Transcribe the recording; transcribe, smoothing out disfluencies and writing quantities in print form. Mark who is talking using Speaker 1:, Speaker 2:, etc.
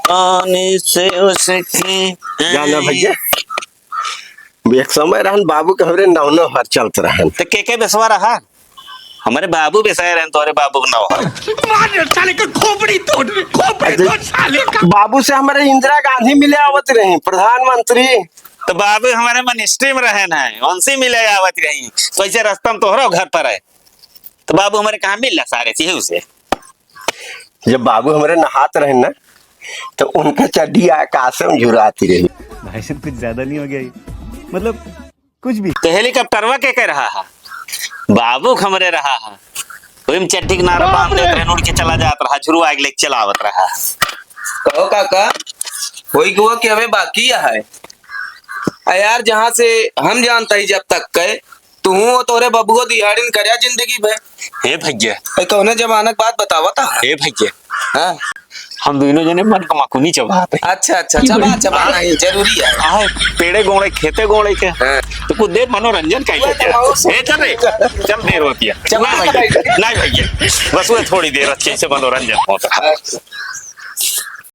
Speaker 1: पानी से उसकी
Speaker 2: जाना भैया एक समय रहन बाबू के हमरे नौनो हर चलत रहन
Speaker 1: तो के बेसवा रहा हमारे बाबू बेसाए रहन तोरे बाबू के नाव
Speaker 3: साले का खोपड़ी तोड़ साले का।
Speaker 2: बाबू से हमारे इंदिरा गांधी मिले आवत रही प्रधानमंत्री।
Speaker 1: तो बाबू हमारे मिनिस्ट्री में रहे ना उनसे मिले आवत रही तो ऐसे रास्ता में तोहरा घर पर है तो बाबू हमारे कहाँ मिल सारे चीज उसे।
Speaker 2: जब बाबू हमारे नहात रहे ना तो उनका चड्डी आकाश में झुराती रही।
Speaker 4: भाई साहब कुछ ज्यादा नहीं हो गया ये? मतलब कुछ भी।
Speaker 1: तो हेलीकॉप्टरवा के कह रहा है बाबू खमरे रहा है वही में चट्टी के नारा बांध देते रहे उड़ के चला जाता रहा झुरू आग लेके चलावत रहा।
Speaker 5: कहो काका कोई गुआ कि हमें बाकी है यार जहाँ से हम जानता ही जब तक कहे तू और तोरे बबुओ दिहाड़िन करया जिंदगी भर।
Speaker 1: हे भैया
Speaker 5: कौने जमाना की बात बतावा था।
Speaker 1: हे भैया
Speaker 5: हाँ?
Speaker 1: हम दोनों जने मन का मकुनी चबाते
Speaker 5: अच्छा चबा चबा नहीं जरूरी है।
Speaker 1: आए पेड़े गोड़े खेते गोड़े के
Speaker 5: हाँ।
Speaker 1: तो कुछ देर मनोरंजन का चल रे चल देर होती है
Speaker 5: चल भाई।
Speaker 1: नहीं भैया बस वो थोड़ी देर अच्छे से मनोरंजन होता है।